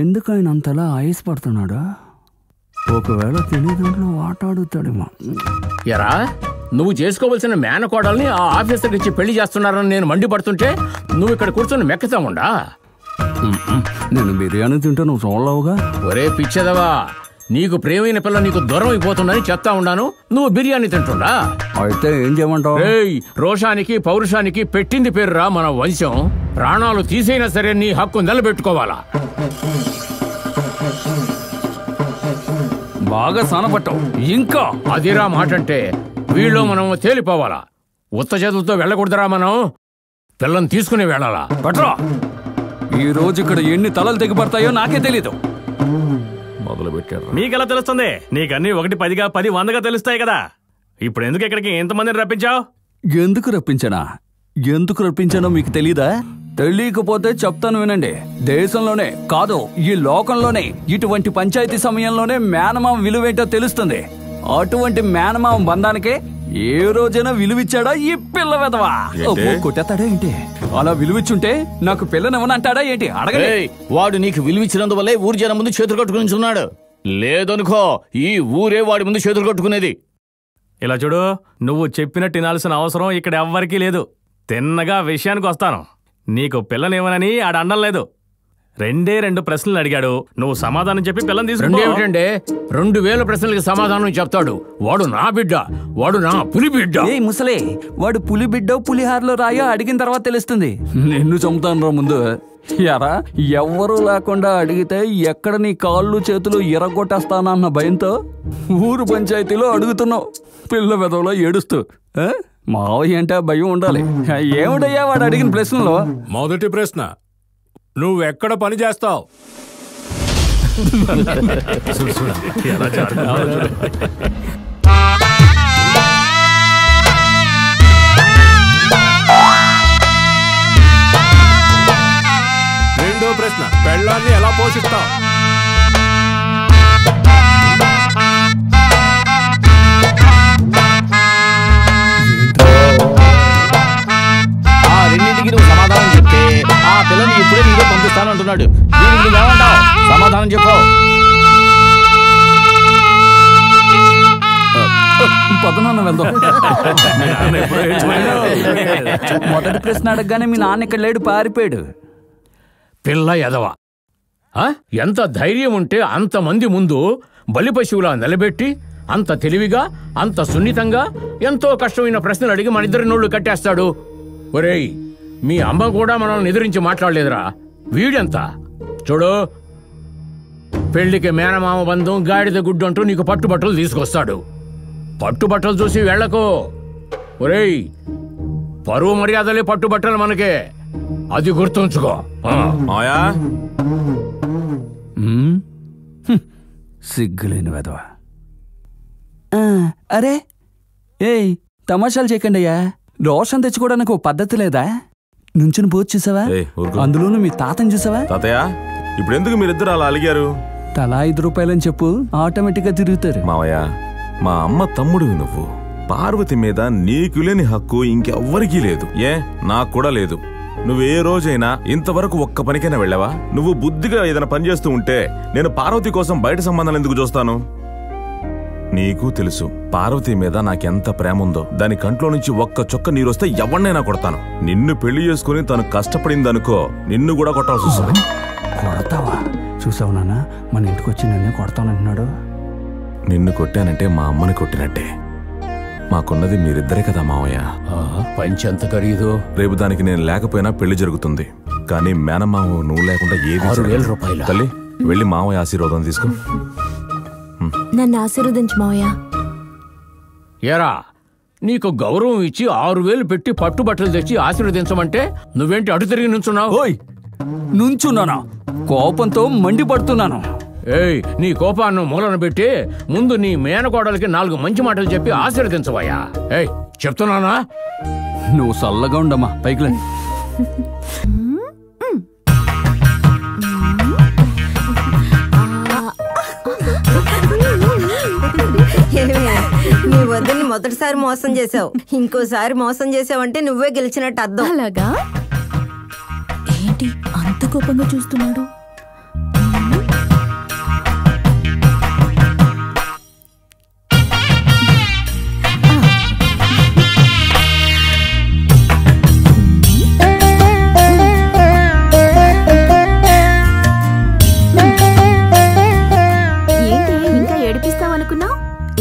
ఎందుకు ఆయన అంతలా ఆయాసపడుతున్నాడా? ఒకవేళ తెలియదంలో ఆటాడుతాడేమో. ఎరా, నువ్వు చేసుకోవలసిన మేనకోడల్ని ఆ ఆఫీసర్కి ఇచ్చి పెళ్లి చేస్తున్నారని నేను మండిపడుతుంటే నువ్వు ఇక్కడ కూర్చొని మెక్కుతావుండా? నేను బిర్యానీ తింటే నువ్వు చూడలేవుగా. ఒరే పిచ్చదవా, నీకు ప్రేమైన పిల్ల నీకు దూరం అయిపోతుందని చెప్తా ఉన్నాను, నువ్వు బిర్యానీ తింటుండా? అయితే ఏం చేయమంటావు? రోషానికి పౌరుషానికి పెట్టింది పేరురా మన వంశం. ప్రాణాలు తీసైనా సరే నీ హక్కు నిలబెట్టుకోవాలా. బాగా సానపట్టావు. ఇంకా అదిరా మాటంటే. వీళ్ళు మనం తేలిపోవాలా. ఉత్త చేతులతో వెళ్ళకూడదురా, మనం పిల్లని తీసుకుని వెళ్ళాలా. పట్రా. ఈ రోజు ఇక్కడ ఎన్ని తలలు తెగిపడతాయో నాకే తెలీదు. మొదలు పెట్టారు. నీకెలా తెలుస్తుంది? నీకన్నీ 1 10గా 10 100గా తెలుస్తాయి కదా. ఇప్పుడు ఎందుకు ఇక్కడికి ఎంతమందిని రప్పించావు? ఎందుకు రప్పించానో మీకు తెలీదా? తెలియకపోతే చెప్తాను వినండి. దేశంలోనే కాదు, ఈ లోకంలోనే ఇటువంటి పంచాయతీ సమయంలోనే మేనమామ విలువేంటో తెలుస్తుంది. అటువంటి మేనమామ బంధానికే ఏ రోజైనా విలువిచ్చాడా ఈ పిల్ల వెదవా? కొట్టేస్తాడా ఏంటి? అలా విలువిచ్చుంటే నాకు పిల్లనివ్వనంటాడా ఏంటి? అడగలే. వాడు నీకు విలువిచ్చినందువల్లే ఊరి జనం ముందు చేతులు కట్టుకుని లేదనుకో, ఈ ఊరే వాడి ముందు చేతులు కట్టుకునేది. ఇలా చూడు, నువ్వు చెప్పినట్టు వినాల్సిన అవసరం ఇక్కడ ఎవ్వరికీ లేదు. తిన్నగా విషయానికి వస్తాను. నీకు పిల్లనివ్వనని ఆడండం లేదు. 2 ప్రశ్నలు అడిగాడు, నువ్వు సమాధానం చెప్పి పిల్లని తీసుకుంటే 2000 ప్రశ్నలకి సమాధానం చెప్తాడు. వాడు నా బిడ్డ, వాడు నా పులి బిడ్డ. ముసలే, వాడు పులి బిడ్డో పులిహారలో రాయో అడిగిన తర్వాత తెలుస్తుంది. నిన్ను చంపుతాను రా ముందు. యారా, ఎవ్వరూ లేకుండా అడిగితే ఎక్కడ నీ కాళ్ళు చేతులు ఎరగొట్టేస్తానన్న భయంతో ఊరు పంచాయతీలో అడుగుతున్నావు పిల్ల వెదవలో ఏడుస్తూ. మావయ్య అంటే భయం ఉండాలి. ఏమిటయ్యా వాడు అడిగిన ప్రశ్నలో? మొదటి ప్రశ్న, నువ్వెక్కడ పని చేస్తావు? రెండో ప్రశ్న, పెళ్ళాన్ని ఎలా పోషిస్తావు? రెండింటికి నువ్వు సమాధానం చెప్తే ఆ పిల్లని ఇప్పుడే నీలో పంపిస్తానంటున్నాడు. దీనికి నువ్వేమంటావు? సమాధానం చెప్పు. మొదటి ప్రశ్న అడగగానే మీ నాన్న ఇక్కడ లేడు, పారిపోయాడు. పిల్ల ఎదవా, ఎంత ధైర్యం ఉంటే అంతమంది ముందు బలి పశువులా నిలబెట్టి అంత తెలివిగా అంత సున్నితంగా ఎంతో కష్టమైన ప్రశ్నలు అడిగి మన ఇద్దరి నోళ్లు కట్టేస్తాడు. ఒరేయ్, మీ అమ్మ కూడా మనల్ని ఎదిరించి మాట్లాడలేదురా. వీడెంత చూడు, పెళ్లికి మేనమామ బంధం గాడిద గుడ్డు అంటూ నీకు పట్టుబట్టలు తీసుకొస్తాడు. పట్టుబట్టలు చూసి వెళ్ళకో. ఒరేయ్, పరువు మర్యాదలే పట్టుబట్టలు మనకే, అది గుర్తుంచుకో. సిగ్గులేని వెదవా. అరే ఏయ్, తమాషాలు చేయకండి అయ్యా. రోషన్ తెచ్చుకోవడానికి ఓ పద్ధతి లేదా? నుంచుని పోతు చూసావా? అందులోనూ మీ తాతని చూసావా? తాతయ్య, ఇప్పుడు ఎందుకు మీరిద్దరు అలా అలిగారు? తలా 5 రూపాయలని చెప్పు, ఆటోమేటిక్ గా తిరుగుతారు. మావయ్య, మా అమ్మ తమ్ముడివి నువ్వు. పార్వతి మీద నీకు లేని హక్కు ఇంకెవ్వరికీ లేదు. నాకు కూడా లేదు. నువ్వే రోజైనా ఇంతవరకు ఒక్క పనికైనా వెళ్ళావా? నువ్వు బుద్ధిగా ఏదైనా పని చేస్తూ ఉంటే నేను పార్వతి కోసం బయట సంబంధాలు ఎందుకు చూస్తాను? నీకు తెలుసు పార్వతి మీద నాకెంత ప్రేమ ఉందో. దాని కంట్లో నుంచి ఒక్క చుక్క నీరొస్తే ఎవరినైనా కొడతాను. నిన్ను పెళ్లి చేసుకుని తను కష్టపడిందనుకో, నిన్ను కూడా కొట్టాల్సి వస్తుంది. కొడతావా? చూసావు నాన్న, మన ఇంటికి వచ్చి నన్నే కొడతానంటున్నాడు. నిన్ను కొట్టానంటే మా అమ్మని కొట్టినట్టే. మాకున్నది మీరిద్దరే కదా మావయ్య. పంచెంత ఖరీదు? రేపు దానికి నేను లేకపోయినా పెళ్లి జరుగుతుంది. కానీ మేనమావ నువ్వు లేకుండా ఏది 6,000 రూపాయలు. తల్లి, వెళ్ళి మావయ్య ఆశీర్వాదం తీసుకో. నన్ను ఆశీర్వదించు మావయ్య. ఏరా, నీకు గౌరవం ఇచ్చి 6,000 పెట్టి పట్టుబట్టలు తెచ్చి ఆశీర్వదించమంటే నువ్వేంటి అటు తిరిగి నుంచున్నావు? నుంచున్నానా? కోపంతో మండిపడుతున్నాను. ఏయ్, నీ కోపాన్ని మూలన పెట్టి ముందు నీ మేనకోడలికి 4 మంచి మాటలు చెప్పి ఆశీర్వదించవయ్యా. ఏయ్, చెప్తున్నానా? నువ్వు చల్లగా ఉండమ్మా, పైకి లేండి. నీ వద్దని మొదటిసారి మోసం చేసావు, ఇంకోసారి మోసం చేసావంటే నువ్వే గెలిచినట్టు అర్థం. అలాగా? ఏంటి ఏంటి అంత కోపంగా చూస్తున్నాడు?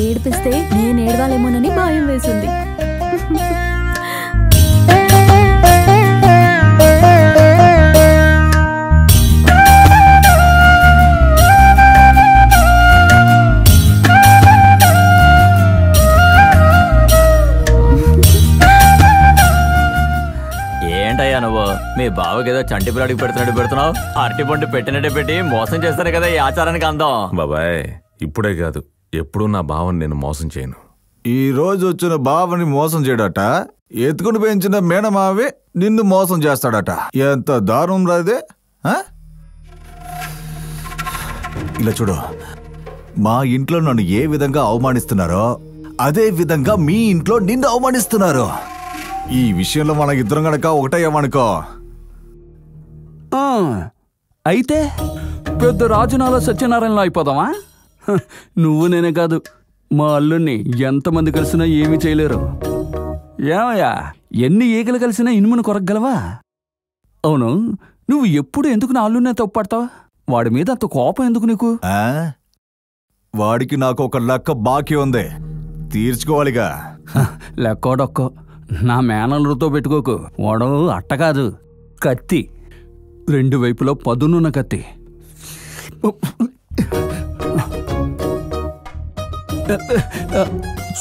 ఏడిపిస్తే నేను ఏడవాలేమోనని భయం వేసింది. ఏంటయ్యా నువ్వు మీ బావకి ఏదో చంటి పిల్లాడికి పెడుతున్నావు. అరటి పండు పెట్టినట్టే పెట్టి మోసం చేస్తారు కదా ఈ ఆచారానికి అందం. బాబాయ్ ఇప్పుడే కాదు, ఎప్పుడూ నా బావని నేను మోసం చేయను. ఈ రోజు వచ్చిన బావని మోసం చేయడట, ఎత్తుకుని పెంచిన మేనమావి నిన్ను మోసం చేస్తాడట. ఎంత దారుణం రాదే. ఇలా చూడు, మా ఇంట్లో నన్ను ఏ విధంగా అవమానిస్తున్నారో అదే విధంగా మీ ఇంట్లో నిన్ను అవమానిస్తున్నారు. ఈ విషయంలో మన ఇద్దరం గనక ఒకటయ్యామనుకో. అయితే పెద్ద రాజునాల సత్యనారాయణలో అయిపోదామా? నువ్వు నేనే కాదు, మా అల్లుణ్ణి ఎంతమంది కలిసినా ఏమీ చేయలేరు. ఏమయ్యా, ఎన్ని ఈగలు కలిసినా ఇనుమును కొరగలవా? అవును, నువ్వు ఎప్పుడు ఎందుకు నా అల్లున్నే తప్పుపడతావు? వాడి మీద అంత కోపం ఎందుకు నీకు? వాడికి నాకు ఒక లెక్క బాకీ ఉంది, తీర్చుకోవాలిగా. లెక్కోడొక్కో నా మేనల్లుతో పెట్టుకోకు. వాడు అట్ట కాదు, కత్తి, రెండు వైపులో పదునున్న కత్తి.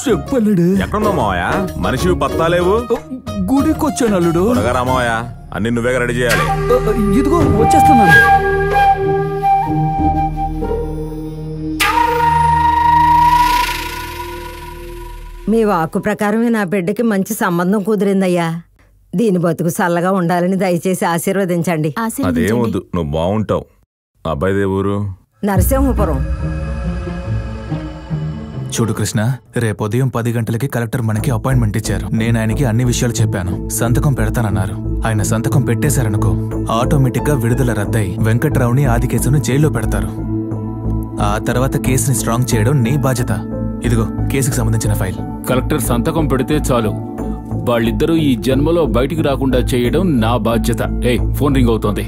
చెప్పల్లుడు. ఎక్కడున్నావు మావయ్య? మనిషివి పత్తాలేవు. గుడికొచ్చాను అల్లుడు. రామావయ్య, అన్ని నువ్వే రెడీ చేయాలి. ఇదిగో వచ్చేస్తున్నాను. మీ వాక్కు ప్రకారమే నా బిడ్డకి మంచి సంబంధం కుదిరిందయ్యా. దీని బతుకు చల్లగా ఉండాలని దయచేసి ఆశీర్వదించండి. అదేమొద్దు, నువ్వు బాగుంటావు. అబ్బాయిదే ఊరు? నరసింహపురం. చూడు కృష్ణ, రేపు ఉదయం 10 గంటలకి కలెక్టర్ మనకి అపాయింట్మెంట్ ఇచ్చారు. నేను ఆయనకి అన్ని విషయాలు చెప్పాను. సంతకం పెడతానన్నారు. ఆయన సంతకం పెట్టేశారనుకో, ఆటోమేటిక్ గా విడుదల రద్దై వెంకట్రావుని ఆదికేసును జైల్లో పెడతారు. ఆ తర్వాత కేసుని స్ట్రాంగ్ చేయడం నీ బాధ్యత. ఇదిగో కేసుకు సంబంధించిన ఫైల్. కలెక్టర్ సంతకం పెడితే చాలు, వాళ్ళిద్దరూ ఈ జన్మలో బయటికి రాకుండా చేయడం నా బాధ్యత. ఫోన్ రింగ్ అవుతోంది.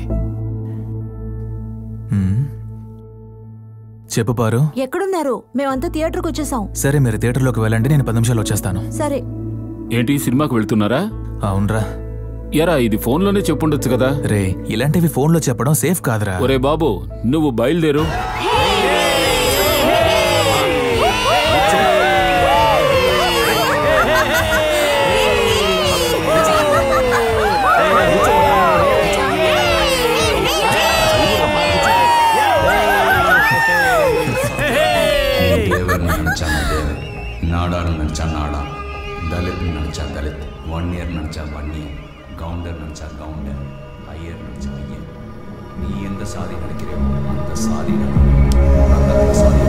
చెప్పు పారు. ఎక్కడున్నారు? మేమంతా థియేటర్కి వచ్చేసాం. సరే, మీరు థియేటర్లోకి వెళ్ళండి, నేను 10 నిమిషాలు వచ్చేస్తాను. సరే. ఏంటి, సినిమాకి వెళ్తున్నారా? అవునరా. ఎరా, ఇది ఫోన్లోనే చెప్పుండొచ్చు కదా. రే, ఇలాంటివి ఫోన్లో చెప్పడం సేఫ్ కాదురా. ఒరే బాబు, నువ్వు బయలుదేరు. नाडार नचा नाड़ा, दलित नचा दलित, 1 year नचा 1 year, गौंडर नचा गौंडर, अय्यर नचा अय्यर. नी एंत साधी नडिकिरेवो अंत साधी नडिकिरेवो साधी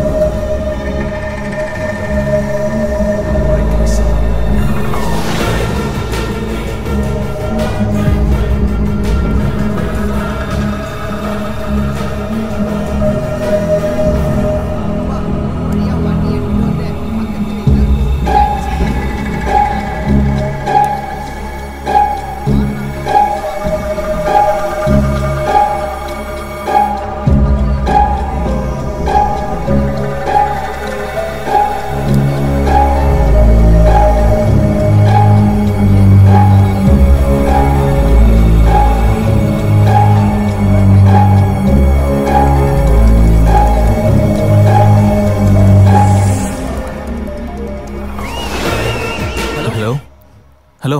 హలో,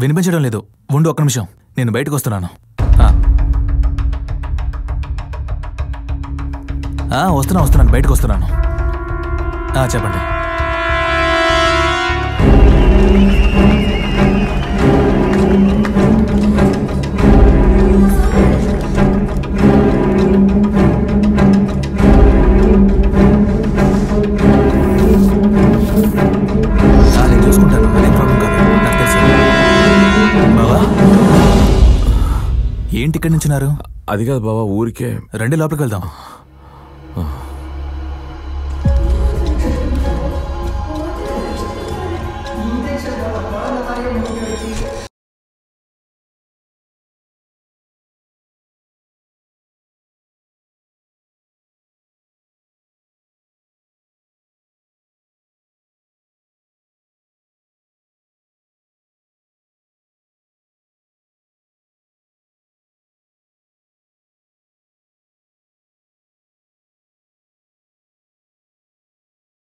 వినిపించడం లేదు. ఉండు, ఒక్క నిమిషం, నేను బయటకు వస్తున్నాను. వస్తున్నాను, బయటకు వస్తున్నాను. చెప్పండి. నేను చూసుకుంటాను, అదేం ప్రాబ్లం కాదు, నాకు తెలుసు. బావా, ఏంటి ఇక్కడి నుంచున్నారు? అది కాదు బావా, ఊరికే రండి లోపలికి వెళ్దాం.